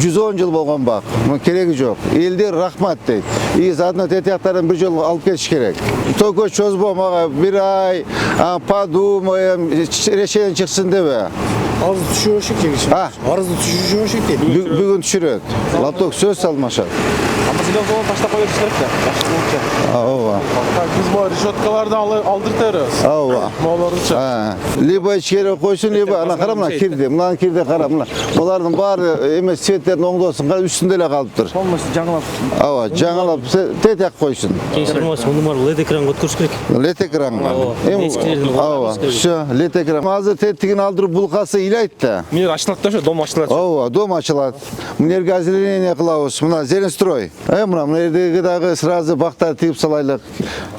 110 жыл болгон бак. Муну кереги жок. Элдер рахмат дейт. И заодно тетяктардан бир жолу алып кетиш керек. Только чозбо мага бир ай, подумаем, решение чыксын дебе. Арыз түшүрө шектеги. Арызды түшүрө шектеги. Бүгүн түшүрөт. Латок сөз салмашат. Маселен соны таштап коюш керек да. Жакшы болчу. Ооба. Биз бу решеткаларды алдыртабыз. Ооба. Моолорунча. Либо ичкери койсун, либо ана кара мына кирди. Мына кирди кара мына. Булардын баары эмес цветтерин оңдосун, кара үстүндө эле калыптыр. Полностью жаңылап. Ооба, жаңылап тетек койсун. Информация onu var LED ekran өткөрүш керек. LED экранга. Ооба, всё, LED экран. Азыр тетигин алдырып булкасы илайт да. Мир ачылат да, дом ачылат. Ооба, дом ачылат. Мына озеленение кылабыз. Мына Зеленстрой. Мына жердеги дагы сразу бактар тигип салайлык.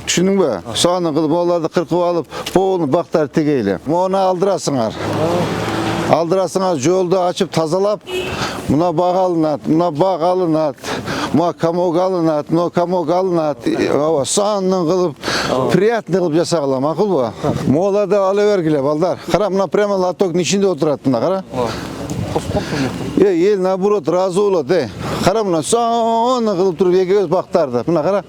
Түшүндүңбү? Соны кылып, оларды кыркып алып, полный бактар тигейли. Муну алдырасыңар. Алдырасыңар, жолду ачып тазалап, мына баг алынат, мына баг алынат. Мына камок алынат, мына камок алынат. Ооба, санын кылып, приятный кылып жасагыла, макулбу? Мооларды ала бергиле, балдар. Кара, мына прямо лотоктун ичинде отурат мына, кара. Ел наоборот разы болот, Кара, мына санын кылып туруп экөөбүз бактарды. Мына кара.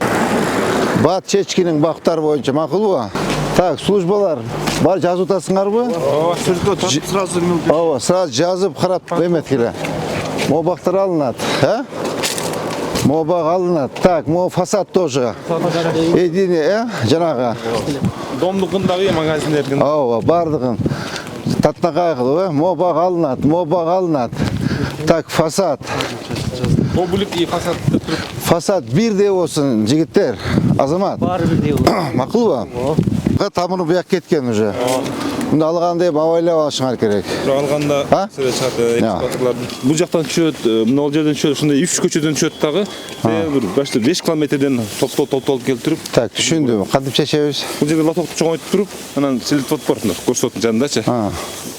Бат чечкинин бактары боюнча, макулбу? Так, службалар бар жазып атасыңарбы? Ооба, сразу Ооба, сразу жазып карап эметкиле. Могу бактар алынат, Могу баг алынат. Так, могу фасад тоже. Единый, жанагы. домдукундагы магазиндердин. Ооба, бардыгын. Татнакай кылып, могу баг алынат, могу баг алынат. Так, фасад. Облик и фасад. Фасад бирдей болсун, жигиттер. Азамат. Баары бирдей болот. Макулбу? Тамыры буяк кеткен уже. Мында алганда абайлап алышыңар керек. Алганда экскаваторлордун бул жактан түшөт, мына жерден түшөт, ушундай 3 көчөдөн түшөт дагы. Бир 5 километрден топтолуп келтирип. Так, түшүндүм. Кантип чечебиз? Бул жерде лотокту чоңойтуп туруп, анан силитип бар, көрсөтүн жанындачы.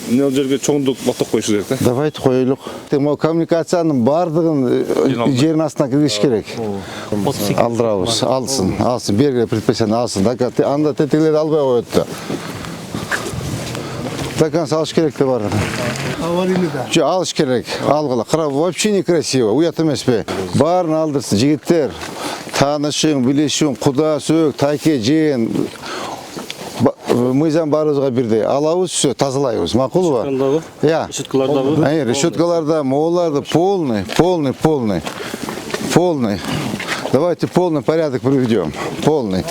Мына жерге чоңдук лоток коюш керек да. Давайте коелук. Могу коммуникациянын бардыгын жерин астына киргизиш керек. Алдырабыз, алсын, бергиле предписание алсын. Анда тетиглерди албай коет да. Такан салыш керек деп бардыгын. Аварийный да. Алыш керек, алгыла. Кара, вообще некрасиво, уят эмеспи? Баарын алдырсын, жигиттер. Таанышың, билишиң, куда, сөөк, тайке, жээн. Мыйзам баарыбызга бирдей. Алабыз, всё, тазалайбыз. Макулбу? Решеткалардагы. Решеткаларда, мооларды полный. Давайте полный порядок приведем. Полный.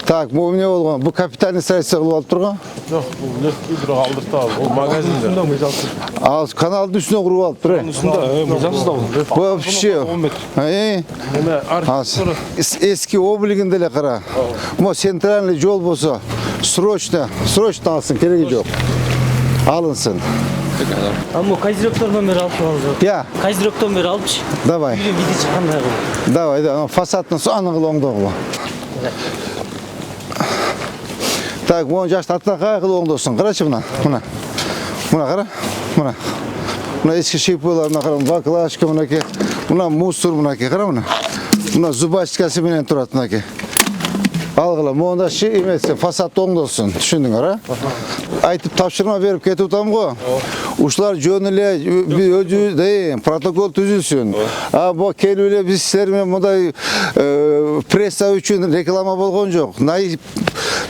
Так, бу эмне болгон? Бу капитальный строительство кылып алып турган? Жок, бул бир алдыртабыз. Бул магазинде. Ал каналдын үстүнө куруп алыптыр, Мыйзамсыз да бул. Вообще. Эски облигинде эле кара. Мо центральный жол болсо, срочно алсын, кереги жок. Алынсын. Аммо кайзиректор бери алып алып. Я. Кайзиректор бери алыпчы. Давай. Видео чыккандай кылып. Давай, фасадтын анын кылып оңдогула. Так, мону жашты атнакай кылып оңдосун. Карачы мына. Мына кара. Мына эски шипылар, мына кара, баклажка мынаки. Мына мусор мынаки, кара мына. Мына зубачкасы менен турат мынаки. Алгыла, монда эмесе фасадты оңдосун. Түшүндүңөр, Айтып тапшырма берип кетип атам го. Ушулар жөн эле өзү протокол түзүлсүн. Бу келип эле биз силер менен мындай пресса үчүн реклама болгон жок.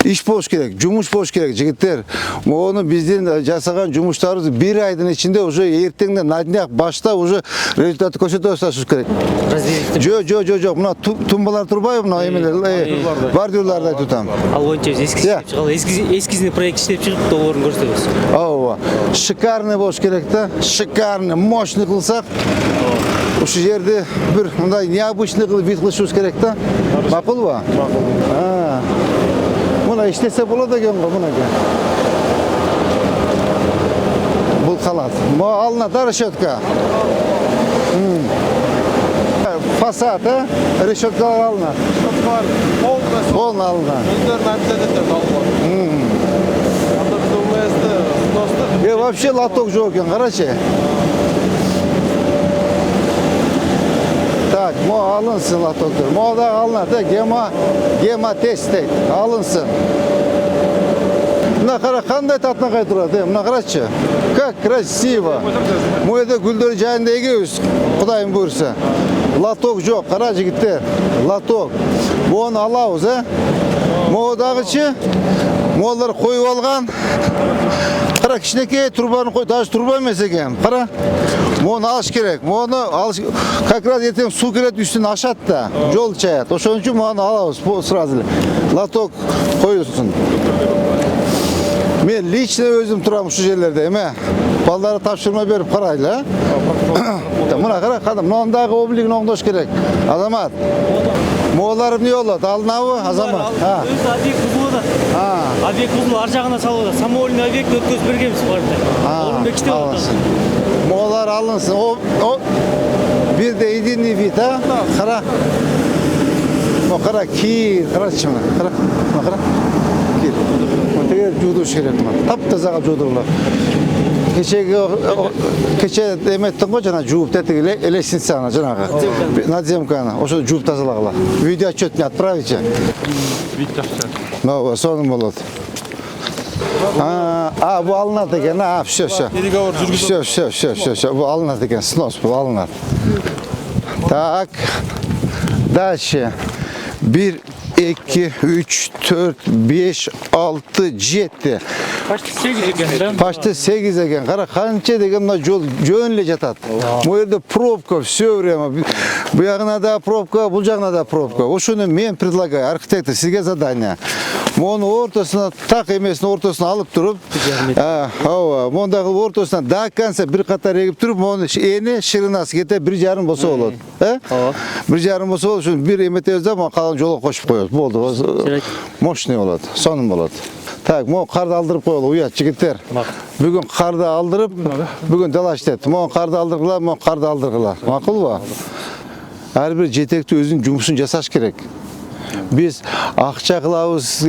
Иш болуш керек, жумуш болуш керек, жигиттер. Мону биздин жасаган жумуштарыбыз 1 айдын ичинде уже эртеңден на днях башта уже результатты көрсөтө башташыбыз керек. Жок, мына тумбалар турбайбы, мына эмелер, бордюрларды айтып атам. Ал боюнча эскизный проект иштеп чыгып, договорун көрсөтөбүз. Ооба. Шикарный болуш керек да, шикарный, мощный кылсак. Ушу жерде бир мындай необычный кылып вид кылышыбыз керек да. Макулбу? Мына иштесе болот экен го, мынакей. Бул калат. Алынат решетка. Фасад, решеткалар алынат. Полный алынат. Вообще лоток жок экен, карачы. Так, алынсын лотоктор. Да алынат, гема тест дейт, алынсын. Мына қара қандай татынақай тұрады, мына қарашы. Как красиво. Мойда гүлдер жайында егеуіз, Құдайым бұйырса. Латок жоқ, қара жігіттер. Латок. Оны алауыз, Моғдағычы, молар қойып алған. Қара кішінекей турбаны қой, даже турба емес екен. Қара, моны алыш керек. Моны алыш, как раз ертең су келеді үстін ашады да, жол чаяды. Ошон үшін моны алауыз сразу. Латок қойылсын. Мен лично өзім тұрам шу жерлерде, еме. Балдары тапшырма беріп қарайлы, Мына қара, қадым, мынандағы облигін оңдош керек. Азамат, моғларым не олады? Алынауы, Азамат? Өзі объект бұзылуда. Объект бұзылу ар жағына салуда. Самовольный объект өткөз бергенбіз барда. Орынбек іште алынсын. Моғлар алынсын. Bir de единый вид, Қара. Қара, кир, қарашы мына. Қара. Кир. Тегер жудуш керек мына. Тап-тазаға жудырулар. Кеше деметтің ғой жана жууп тетиги лестницаны жанагы надземканы ошо жууп тазалагыла. Видео отчет мне отправите. Ну, сонун болот. Бу алынат экен. Все. Бу алынат экен. Снос бу алынат. Так. Дальше. 1 2 3 4 5 6 7 Почти 8 екен да? Почти 8 екен. Қара қанша деген мына жол жөн эле жатат. Бұл жерде пробка все время. Бұл жағына да пробка, бұл жағына да пробка. Ошону мен предлагаю, архитектор, сизге задание. Мону ортосуна, так эмесин ортосуна алып туруп, мондагы ортосуна до конца бир катар эгип туруп, мону эни ширинасы кете 1,5 болсо болот. 1,5 болсо болот, ушун бир эметебиз да, калган жолго кошуп коебуз. Болду. Мощный болот, сонун болот. Так, mo karda aldırıp koyalım, uyat çigitler. Bugün karda aldırıp, bugün dalaş dedi. Mo karda aldırgılar. Makul bu. Her bir jetekte özünün cumhusunu jasaş gerek. Biz akça kılavuz,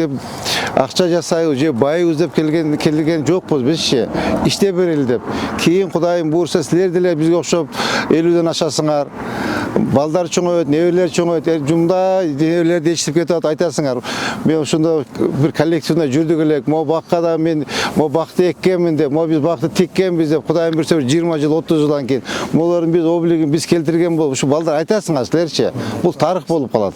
akça jasayız, bayız dep kelgen jokpuz biz işte bereli dep. Keyin Kudayım buyursa sizler dile bizge okşop 50'den aşasınlar. Balдар чоңойт, небелер чоңойт, жумда небелер değiştirip кетет айтасыңар. Мен ошондо бир коллективде жүрдүк элек, мо бакка да мен мо бакты эккенмин деп, мо биз бакты тиккенбиз деп, Кудайым буйрса 20 жыл, 30 жылдан кийин молордун биз облигин биз келтирген болуп, ушу балдар айтасыңар силерчи. Бул тарых болуп калат.